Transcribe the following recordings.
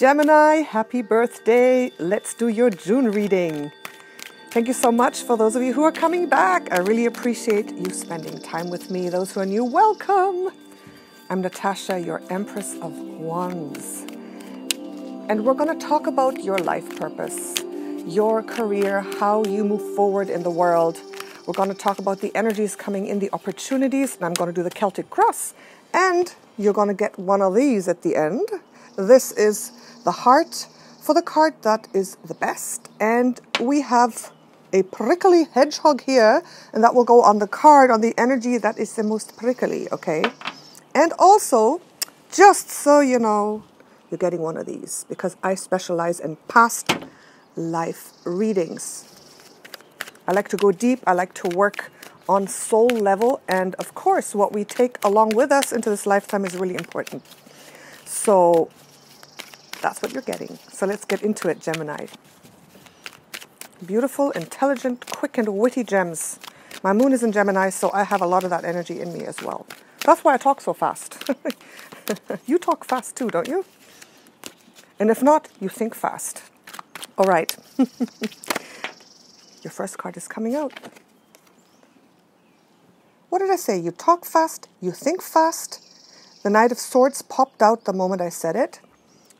Gemini, happy birthday. Let's do your June reading. Thank you so much for those of you who are coming back. I really appreciate you spending time with me. Those who are new, welcome. I'm Natasha, your Empress of Wands. And we're going to talk about your life purpose, your career, how you move forward in the world. We're going to talk about the energies coming in, the opportunities, and I'm going to do the Celtic cross. And you're going to get one of these at the end. This is the heart for the card that is the best. And we have a prickly hedgehog here, and that will go on the card, on the energy that is the most prickly, okay? And also, just so you know, you're getting one of these because I specialize in past life readings. I like to go deep. I like to work on soul level. And of course, what we take along with us into this lifetime is really important. So that's what you're getting. So let's get into it, Gemini. Beautiful, intelligent, quick and witty gems. My moon is in Gemini, so I have a lot of that energy in me as well. That's why I talk so fast. You talk fast too, don't you? And if not, you think fast. All right. Your first card is coming out. What did I say? You talk fast, you think fast. The Knight of Swords popped out the moment I said it.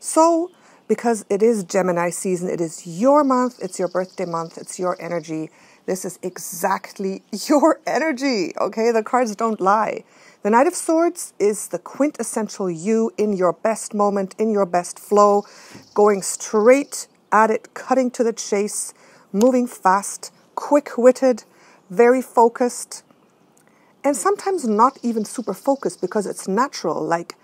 So, because it is Gemini season, it is your month, it's your birthday month, it's your energy. This is exactly your energy, okay? The cards don't lie. The Knight of Swords is the quintessential you in your best moment, in your best flow, going straight at it, cutting to the chase, moving fast, quick-witted, very focused, and sometimes not even super focused because it's natural. Like,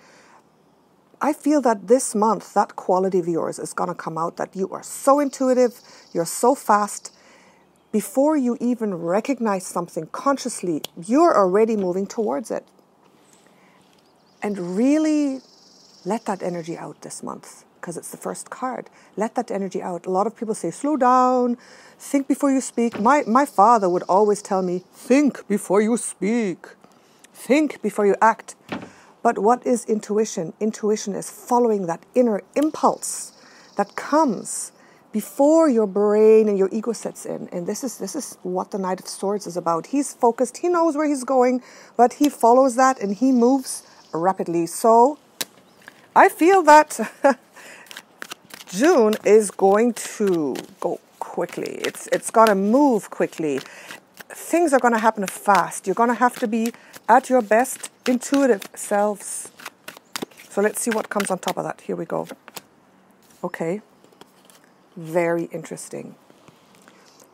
I feel that this month, that quality of yours is going to come out, that you are so intuitive, you're so fast. Before you even recognize something consciously, you're already moving towards it. And really let that energy out this month because it's the first card. Let that energy out. A lot of people say, slow down, think before you speak. My father would always tell me, think before you speak. Think before you act. But what is intuition? Intuition is following that inner impulse that comes before your brain and your ego sets in. And this is what the Knight of Swords is about. He's focused, he knows where he's going, but he follows that and he moves rapidly. So I feel that June is going to go quickly. It's going to move quickly. Things are going to happen fast. You're going to have to be at your best intuitive selves. So let's see what comes on top of that. Here we go. Okay. Very interesting.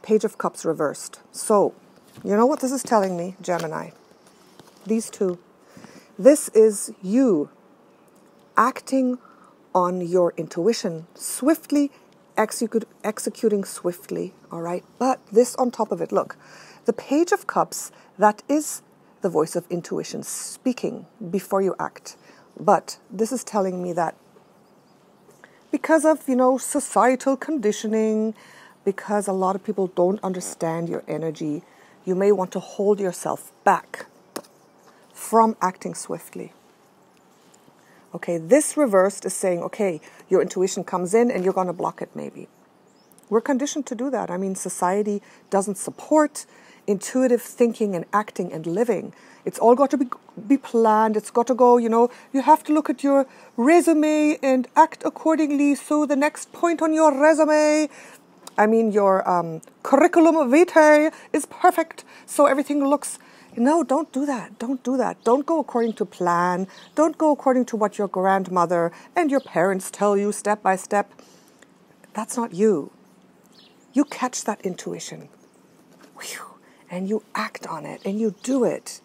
Page of Cups reversed. So, you know what this is telling me, Gemini? These two. This is you acting on your intuition swiftly, executing swiftly, all right? But this on top of it, look, the Page of Cups, that is the voice of intuition speaking before you act. But this is telling me that because of, societal conditioning, because a lot of people don't understand your energy, you may want to hold yourself back from acting swiftly. Okay, this reversed is saying, okay, your intuition comes in and you're going to block it maybe. We're conditioned to do that. I mean, society doesn't support intuitive thinking and acting and living. It's all got to be planned. It's got to go, you have to look at your resume and act accordingly. So the next point on your resume, your curriculum vitae is perfect. So everything looks, no, don't do that. Don't do that. Don't go according to plan. Don't go according to what your grandmother and your parents tell you step by step. That's not you. You catch that intuition. Whew. And you act on it, and you do it.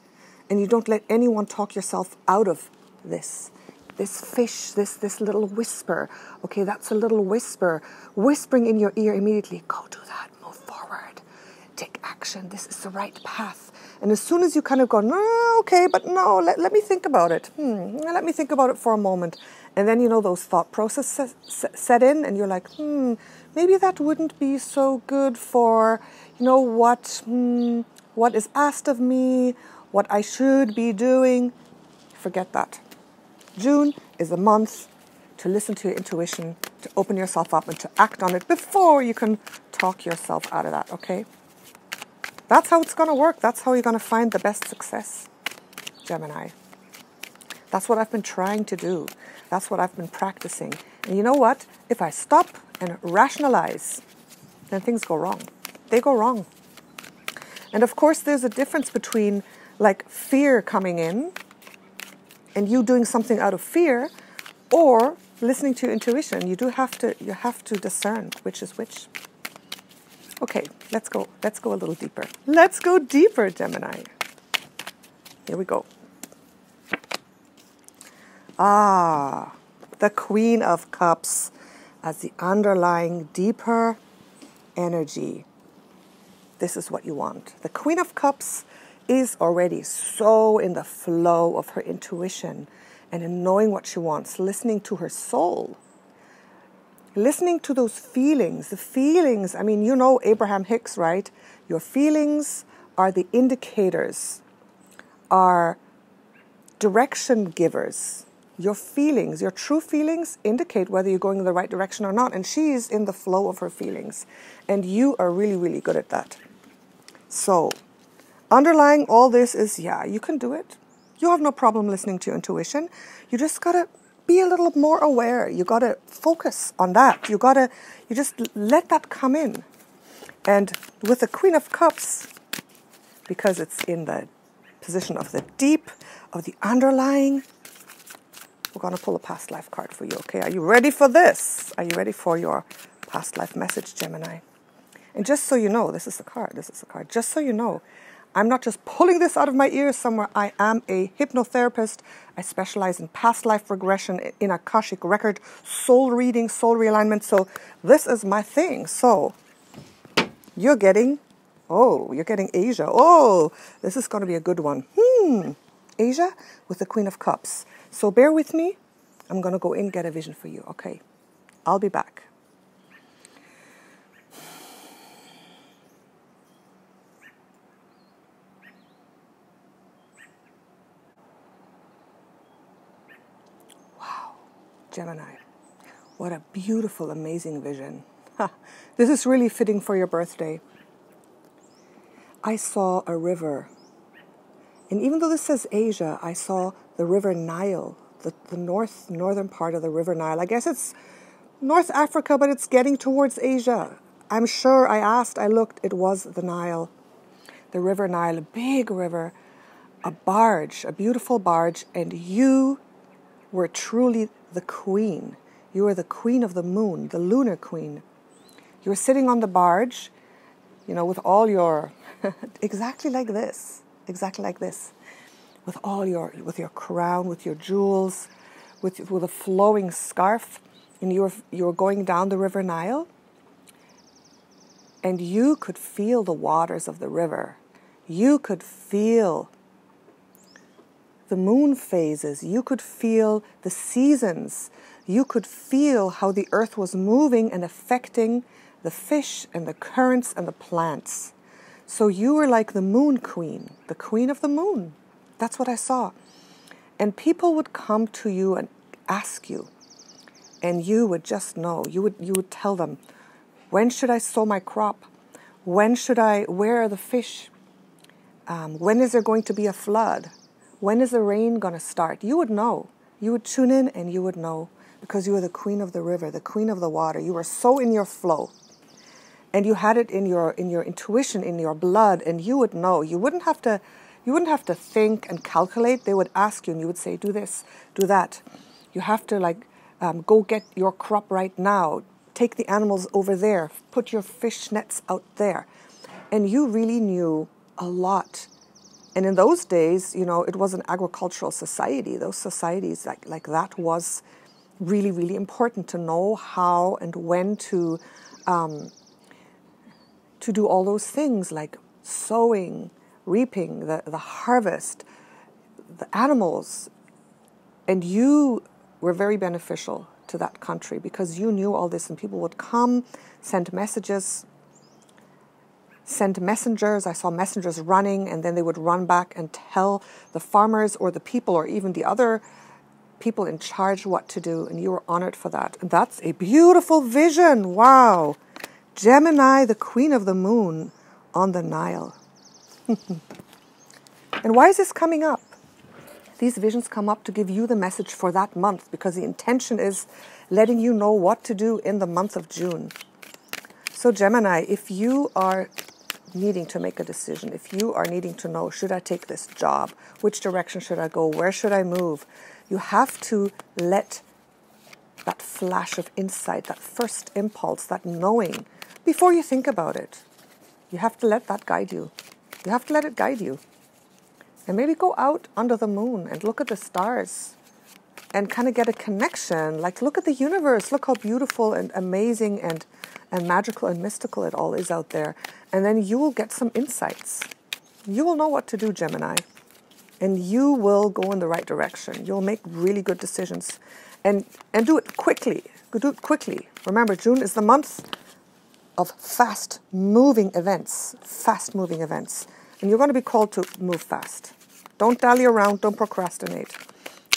And you don't let anyone talk yourself out of this fish, this little whisper. Okay, that's a little whisper. Whispering in your ear immediately, go do that, move forward. Take action, this is the right path. And as soon as you kind of go, no, okay, but no, let me think about it. Let me think about it for a moment. And then, those thought processes set in, and you're like, maybe that wouldn't be so good for, what is asked of me, what I should be doing. Forget that. June is a month to listen to your intuition, to open yourself up and to act on it before you can talk yourself out of that, okay? That's how it's going to work. That's how you're going to find the best success, Gemini. That's what I've been trying to do. That's what I've been practicing. And you know what? If I stop and rationalize, then things go wrong. They go wrong. And of course, there's a difference between like fear coming in and you doing something out of fear, or listening to your intuition. You have to discern which is which. Okay, let's go a little deeper. Let's go deeper, Gemini. Here we go. Ah, the Queen of Cups as the underlying deeper energy. This is what you want. The Queen of Cups is already so in the flow of her intuition and in knowing what she wants, listening to her soul, listening to those feelings. The feelings, I mean, you know Abraham Hicks, right? Your feelings are the indicators, are direction givers. Your feelings, your true feelings indicate whether you're going in the right direction or not. And she's in the flow of her feelings. And you are really, really good at that. So, underlying all this is, yeah, you can do it. You have no problem listening to your intuition. You just got to be a little more aware. You got to focus on that. You just let that come in. And with the Queen of Cups, because it's in the position of the deep, of the underlying, we're going to pull a past life card for you, okay? Are you ready for this? Are you ready for your past life message, Gemini? And just so you know, this is the card. Just so you know, I'm not just pulling this out of my ears somewhere. I am a hypnotherapist. I specialize in past life regression, in Akashic record, soul reading, soul realignment. So this is my thing. So you're getting Asia. Oh, this is going to be a good one. Asia with the Queen of Cups. So bear with me. I'm going to go in, get a vision for you. Okay. I'll be back. Wow. Gemini. What a beautiful, amazing vision. This is really fitting for your birthday. I saw a river. And even though this says Asia, I saw the river Nile, the northern part of the river Nile. I guess it's North Africa, but it's getting towards Asia. I'm sure I looked, it was the Nile. The river Nile, a big river, a barge, a beautiful barge, and you were truly the queen. You were the queen of the moon, the lunar queen. You were sitting on the barge, with all your, exactly like this, with your crown, with your jewels, with a flowing scarf, and you were going down the river Nile, and you could feel the waters of the river. You could feel the moon phases. You could feel the seasons. You could feel how the earth was moving and affecting the fish and the currents and the plants. So you were like the moon queen, the queen of the moon. That's what I saw. And people would come to you and ask you, and you would just know. You would tell them, when should I sow my crop? Where are the fish? When is there going to be a flood? When is the rain going to start? You would know. You would tune in and you would know, because you were the queen of the river, the queen of the water. You were so in your flow. And you had it in your intuition, in your blood, and you would know. You wouldn't have to think and calculate. They would ask you and you would say, do this, do that. You have to go get your crop right now. Take the animals over there. Put your fish nets out there. And you really knew a lot. And in those days, it was an agricultural society. Those societies like that was really, really important to know how and when to do all those things like sowing, reaping, the harvest, the animals. And you were very beneficial to that country because you knew all this, and people would come, send messages, send messengers. I saw messengers running, and then they would run back and tell the farmers or the people or even the other people in charge what to do, and you are honored for that. And that's a beautiful vision. Wow. Gemini, the queen of the moon on the Nile. And why is this coming up? These visions come up to give you the message for that month, because the intention is letting you know what to do in the month of June. So Gemini, if you are needing to make a decision, if you are needing to know, should I take this job? Which direction should I go? Where should I move? You have to let that flash of insight, that first impulse, that knowing, before you think about it. You have to let that guide you. You have to let it guide you. And maybe go out under the moon and look at the stars and kind of get a connection. Like, look at the universe. Look how beautiful and amazing and magical and mystical it all is out there. And then you will get some insights. You will know what to do, Gemini. And you will go in the right direction. You'll make really good decisions. And do it quickly. Do it quickly. Remember, June is the month of fast-moving events. Fast-moving events. And you're going to be called to move fast. Don't dally around. Don't procrastinate.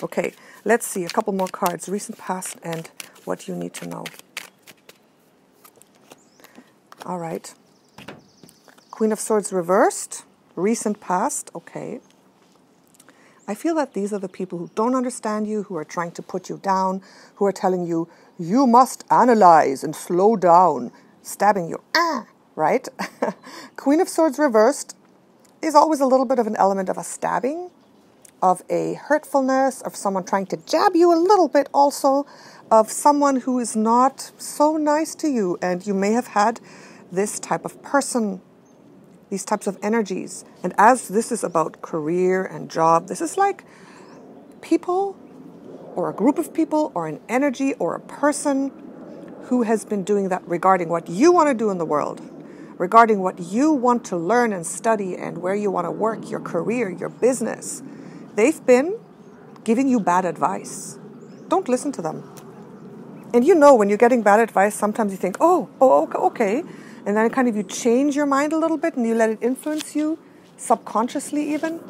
Okay, let's see. A couple more cards. Recent past and what you need to know. All right. Queen of Swords reversed. Recent past. Okay. I feel that these are the people who don't understand you, who are trying to put you down, who are telling you, you must analyze and slow down, stabbing you. Right? Queen of Swords reversed is always a little bit of an element of a stabbing, of a hurtfulness, of someone trying to jab you a little bit also, of someone who is not so nice to you. And you may have had this type of person, these types of energies. And as this is about career and job, this is like people or a group of people or an energy or a person who has been doing that regarding what you want to do in the world, regarding what you want to learn and study and where you want to work, your career, your business. They've been giving you bad advice. Don't listen to them. And you know, when you're getting bad advice, sometimes you think, oh, okay. And then kind of you change your mind a little bit and you let it influence you, subconsciously even.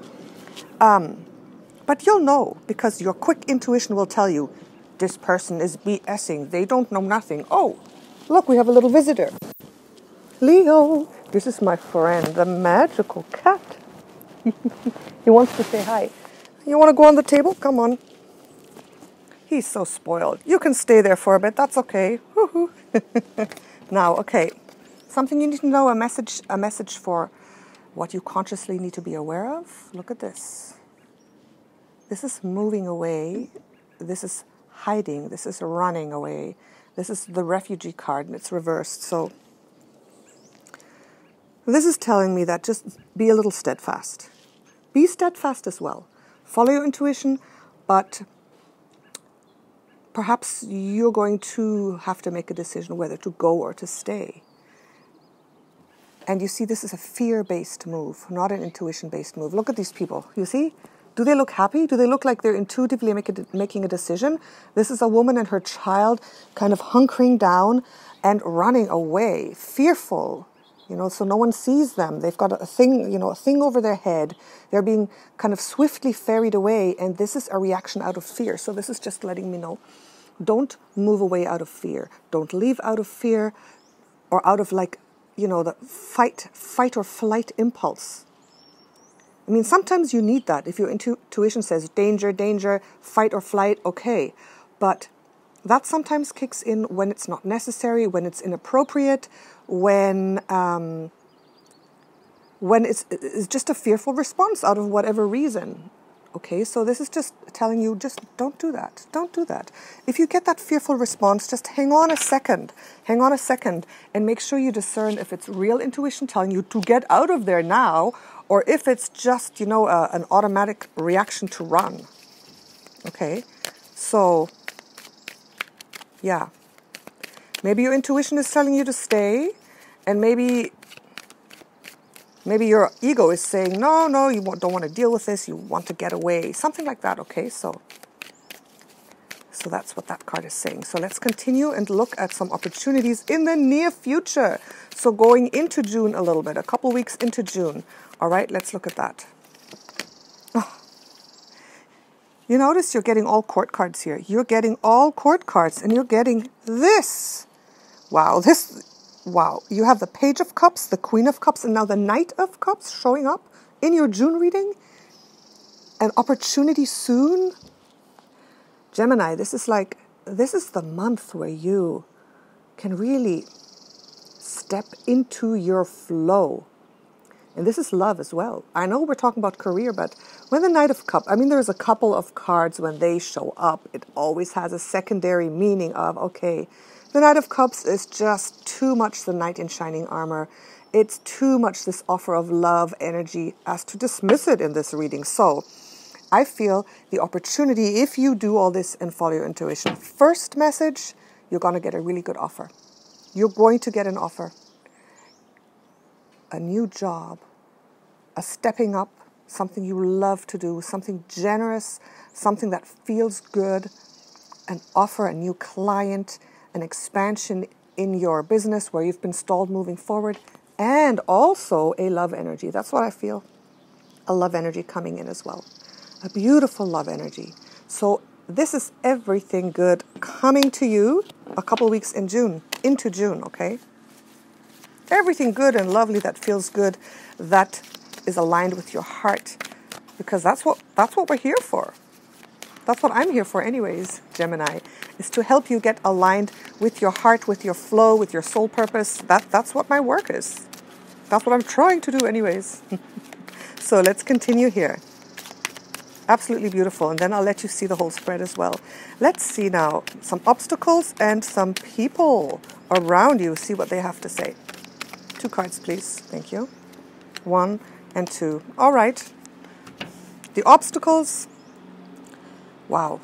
But you'll know, because your quick intuition will tell you, this person is BSing. They don't know nothing. Oh, look, we have a little visitor. Leo, this is my friend, the magical cat. He wants to say hi. You want to go on the table? Come on. He's so spoiled. You can stay there for a bit. That's okay. Now, okay. Something you need to know, a message for what you consciously need to be aware of. Look at this. This is moving away. This is hiding. This is running away. This is the refugee card, and it's reversed. So this is telling me that just be a little steadfast. Be steadfast as well. Follow your intuition, but perhaps you're going to have to make a decision whether to go or to stay. And you see, this is a fear-based move, not an intuition-based move. Look at these people. You see? Do they look happy? Do they look like they're intuitively making a decision? This is a woman and her child kind of hunkering down and running away, fearful. You know, so no one sees them. They've got a thing over their head. They're being kind of swiftly ferried away, and this is a reaction out of fear. So this is just letting me know, don't move away out of fear. Don't leave out of fear or out of the fight or flight impulse. I mean, sometimes you need that. If your intuition says danger, danger, fight or flight, okay. But that sometimes kicks in when it's not necessary, when it's inappropriate, when it's just a fearful response out of whatever reason. Okay, so this is just telling you, just don't do that. Don't do that. If you get that fearful response, just hang on a second, and make sure you discern if it's real intuition telling you to get out of there now, or if it's just, an automatic reaction to run. Okay, so, yeah. Maybe your intuition is telling you to stay, and maybe your ego is saying, no, you don't want to deal with this, you want to get away. Something like that, okay? So that's what that card is saying. So let's continue and look at some opportunities in the near future. So going into June a little bit, a couple weeks into June. All right, let's look at that. Oh. You notice you're getting all court cards here. You're getting all court cards, and you're getting this. Wow, wow. You have the Page of Cups, the Queen of Cups, and now the Knight of Cups showing up in your June reading. An opportunity soon. Gemini, this is the month where you can really step into your flow. And this is love as well. I know we're talking about career, but when the Knight of Cups, I mean, there's a couple of cards when they show up, it always has a secondary meaning of, okay, the Knight of Cups is just too much the knight in shining armor. It's too much this offer of love energy as to dismiss it in this reading. So I feel the opportunity, if you do all this and follow your intuition, first message, you're going to get a really good offer. You're going to get an offer. A new job, a stepping up, something you love to do, something generous, something that feels good, an offer, a new client, an expansion in your business where you've been stalled moving forward, and also a love energy. That's what I feel. A love energy coming in as well. A beautiful love energy. So this is everything good coming to you a couple weeks into June, okay? Everything good and lovely that feels good, that is aligned with your heart, because that's what we're here for. That's what I'm here for anyways, Gemini, is to help you get aligned with your heart, with your flow, with your soul purpose. That's what my work is. That's what I'm trying to do anyways. So let's continue here. Absolutely beautiful. And then I'll let you see the whole spread as well. Let's see now some obstacles and some people around you. See what they have to say. 2 cards, please. Thank you. 1 and 2. All right. The obstacles. Wow.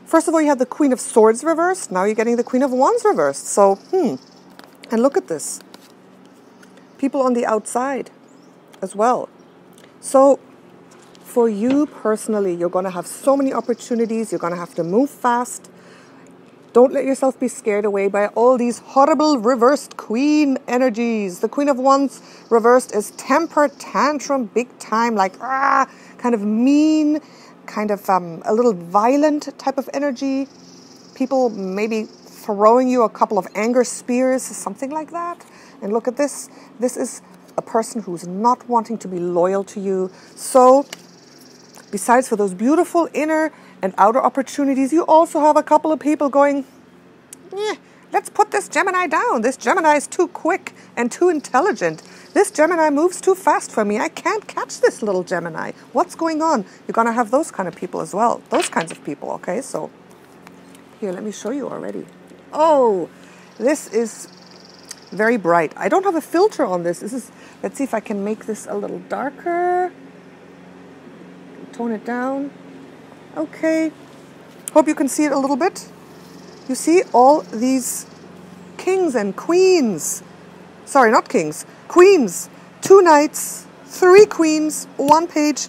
First of all, you have the Queen of Swords reversed. Now you're getting the Queen of Wands reversed. So, and look at this. People on the outside as well. So, for you personally, you're going to have so many opportunities. You're going to have to move fast. Don't let yourself be scared away by all these horrible reversed queen energies. The Queen of Wands reversed is temper, tantrum, big time, like kind of mean, kind of a little violent type of energy. People maybe throwing you a couple of anger spears, something like that. And look at this. This is a person who's not wanting to be loyal to you. So, besides for those beautiful inner and outer opportunities, you also have a couple of people going, let's put this Gemini down. This Gemini is too quick and too intelligent. This Gemini moves too fast for me. I can't catch this little Gemini. What's going on? You're going to have those kind of people as well. Those kinds of people, okay? So, here, let me show you already. Oh, this is very bright. I don't have a filter on this. Let's see if I can make this a little darker. Tone it down. Okay. Hope you can see it a little bit. You see all these kings and queens. Sorry, not kings. Queens. 2 knights, 3 queens, 1 page.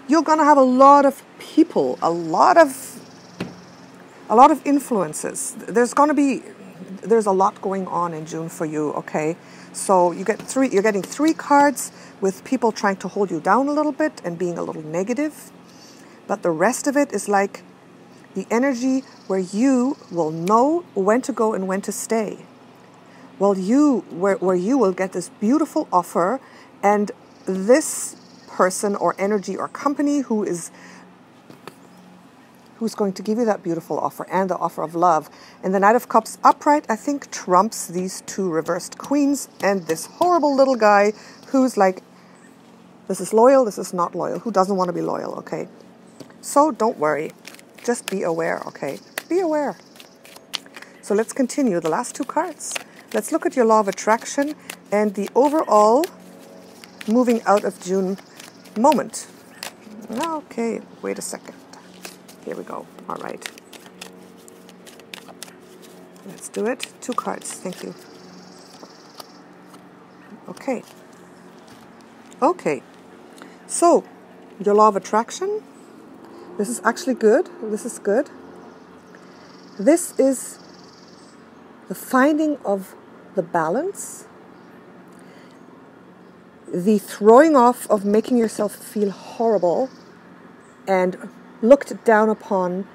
You're going to have a lot of people, a lot of influences. There's a lot going on in June for you, okay? So you're getting 3 cards with people trying to hold you down a little bit and being a little negative. But the rest of it is like the energy where you will know when to go and when to stay. Well, where you will get this beautiful offer, and this person or energy or company who's going to give you that beautiful offer and the offer of love. And the Knight of Cups upright, I think, trumps these 2 reversed queens and this horrible little guy who's like, this is loyal, this is not loyal. Who doesn't want to be loyal, okay? So don't worry. Just be aware, okay? Be aware. So let's continue. The last 2 cards. Let's look at your law of attraction and the overall moving out of June moment. Okay, wait a second. Here we go. All right. Let's do it. 2 cards. Thank you. Okay. Okay. So, your law of attraction. This is actually good. This is good. This is the finding of the balance, the throwing off of making yourself feel horrible, and looked down upon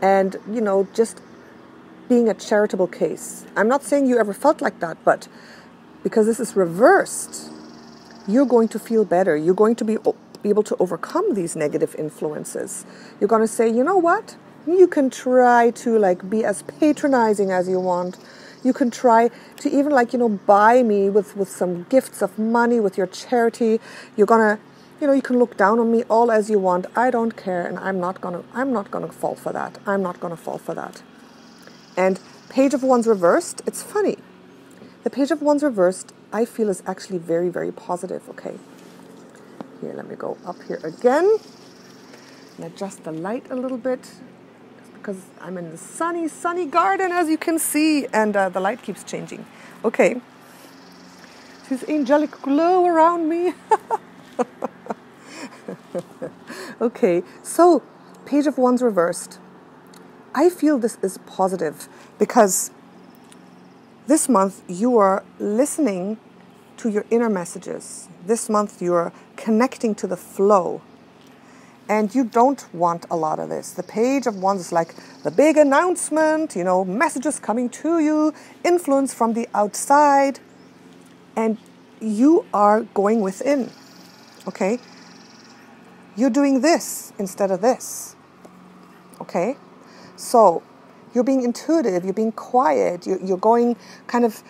and, you know, just being a charitable case. I'm not saying you ever felt like that, but because this is reversed, you're going to feel better. You're going to be able to overcome these negative influences. You're going to say, you know what? You can try to like be as patronizing as you want. You can try to even like, you know, buy me with some gifts of money, with your charity. You're going to, you know, you can look down on me all as you want. I don't care, and I'm not going to fall for that. I'm not going to fall for that. And Page of Wands reversed, it's funny. The Page of Wands reversed, I feel, is actually very, very positive. Okay. Here, let me go up here again and adjust the light a little bit, because I'm in the sunny garden, as you can see, and the light keeps changing. Okay. This angelic glow around me. Okay, so Page of Wands reversed. I feel this is positive because this month you are listening to your inner messages. This month you are connecting to the flow. And you don't want a lot of this. The Page of Wands is like the big announcement, you know, messages coming to you, influence from the outside. And you are going within, okay? You're doing this instead of this, okay? So you're being intuitive, you're being quiet, you're going kind of,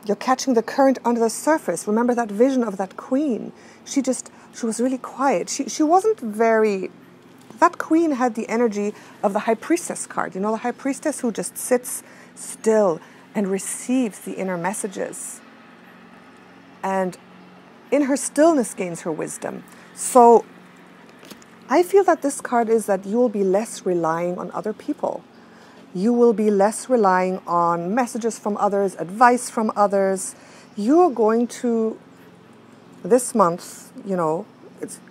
you're catching the current under the surface. Remember that vision of that queen? She was really quiet. She wasn't very, that queen had the energy of the High Priestess card. You know, the High Priestess who just sits still and receives the inner messages. And in her stillness gains her wisdom. So I feel that this card is that you will be less relying on other people. You will be less relying on messages from others, advice from others. You're going to, this month, you know,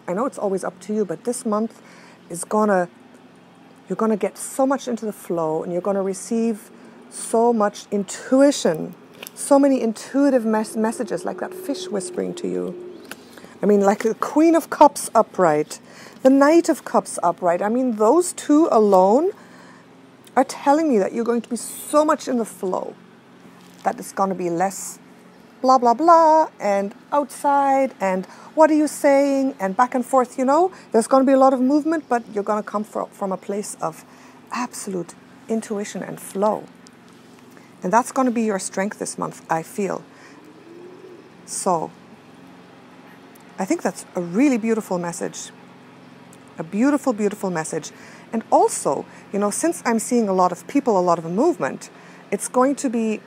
I know it's always up to you, but this month is you're gonna get so much into the flow, and you're gonna receive so much intuition, so many intuitive messages, like that fish whispering to you. I mean, like the Queen of Cups upright, the Knight of Cups upright. I mean, those two alone are telling me that you're going to be so much in the flow, that it's going to be less blah, blah, blah, and outside, and what are you saying, and back and forth, you know. There's going to be a lot of movement, but you're going to come from a place of absolute intuition and flow. And that's going to be your strength this month, I feel. So I think that's a really beautiful message. A beautiful, beautiful message. And also, you know, since I'm seeing a lot of people, a lot of movement, it's going to be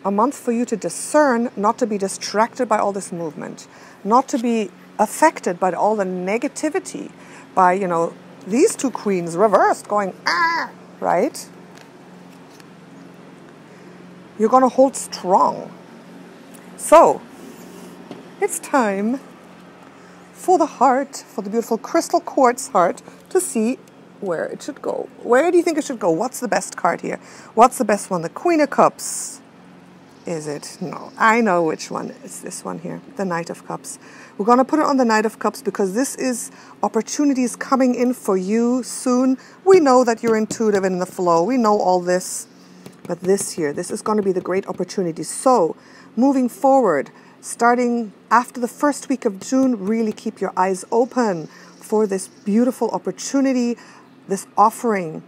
a month for you to discern, not to be distracted by all this movement, not to be affected by all the negativity, by, you know, these two queens reversed going, ah, right? You're going to hold strong. So, it's time for the heart, for the beautiful crystal quartz heart, to see where it should go. Where do you think it should go? What's the best card here? What's the best one? The Queen of Cups. Is it? No, I know which one. It's this one here, the Knight of Cups. We're going to put it on the Knight of Cups because this is opportunities coming in for you soon. We know that you're intuitive and in the flow. We know all this. But this here, this is going to be the great opportunity. So, moving forward, starting after the first week of June, really keep your eyes open for this beautiful opportunity, this offering,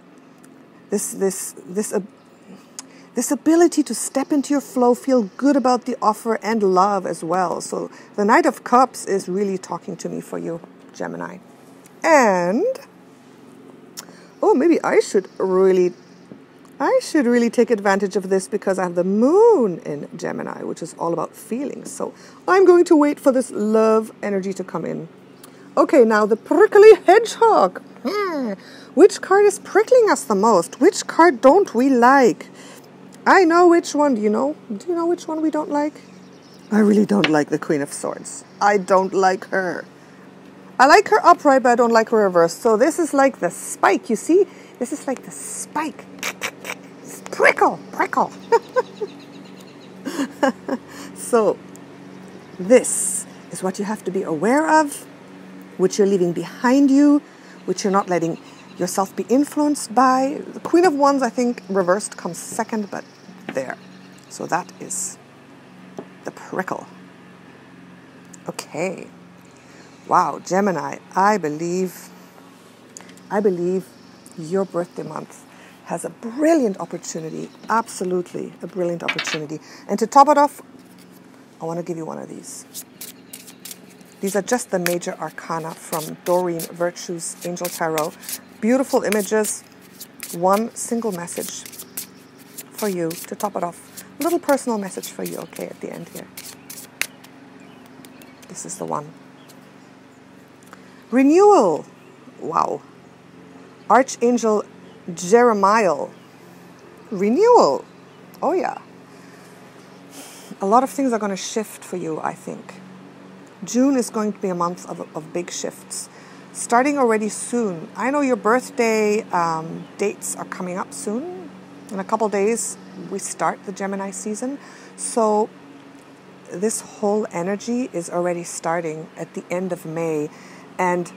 this ability to step into your flow, feel good about the offer, and love as well. So the Knight of Cups is really talking to me for you, Gemini. And, oh, maybe I should really take advantage of this because I have the moon in Gemini, which is all about feelings. So I'm going to wait for this love energy to come in. Okay, now the prickly hedgehog. Which card is prickling us the most? Which card don't we like? I know which one. Do you know? Do you know which one we don't like? I really don't like the Queen of Swords. I don't like her. I like her upright, but I don't like her reversed. So this is like the spike, you see? This is like the spike. Prickle, prickle. So this is what you have to be aware of, which you're leaving behind you, which you're not letting yourself be influenced by. The Queen of Wands, I think, reversed comes second, but there. So that is the prickle. Okay. Wow, Gemini, I believe your birthday month has a brilliant opportunity, absolutely a brilliant opportunity. And to top it off, I want to give you one of these. These are just the major arcana from Doreen Virtue's Angel Tarot. Beautiful images, one single message for you to top it off. A little personal message for you, okay, at the end here. This is the one. Renewal. Wow. Archangel Jeremiah. Renewal. Oh yeah. A lot of things are going to shift for you, I think. June is going to be a month of big shifts. Starting already soon. I know your birthday dates are coming up soon. In a couple days, we start the Gemini season. So this whole energy is already starting at the end of May. And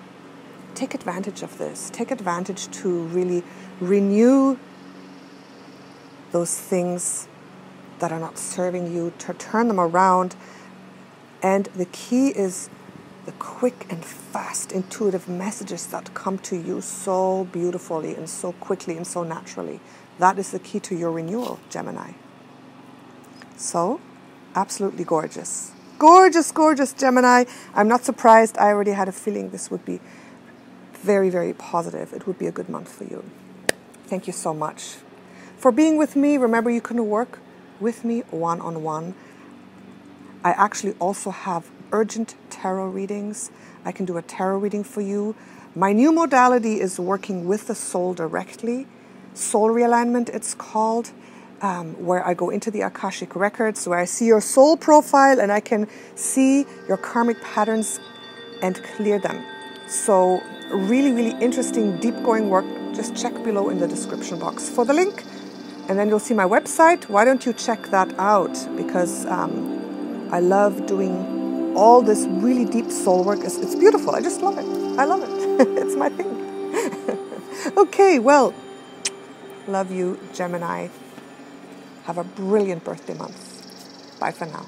take advantage of this. Take advantage to really renew those things that are not serving you, to turn them around. And the key is the quick and fast intuitive messages that come to you so beautifully and so quickly and so naturally. That is the key to your renewal, Gemini. So, absolutely gorgeous. Gorgeous, gorgeous, Gemini. I'm not surprised. I already had a feeling this would be very, very positive. It would be a good month for you. Thank you so much for being with me. Remember, you can work with me one-on-one. I actually also have urgent tarot readings. I can do a tarot reading for you. My new modality is working with the soul directly. Soul realignment, it's called, where I go into the Akashic records, where I see your soul profile and I can see your karmic patterns and clear them. So really, really interesting, deep going work. Just check below in the description box for the link. And then you'll see my website. Why don't you check that out? Because I love doing all this really deep soul work. It's beautiful. I just love it. I love it. It's my thing. Okay, well, love you, Gemini. Have a brilliant birthday month. Bye for now.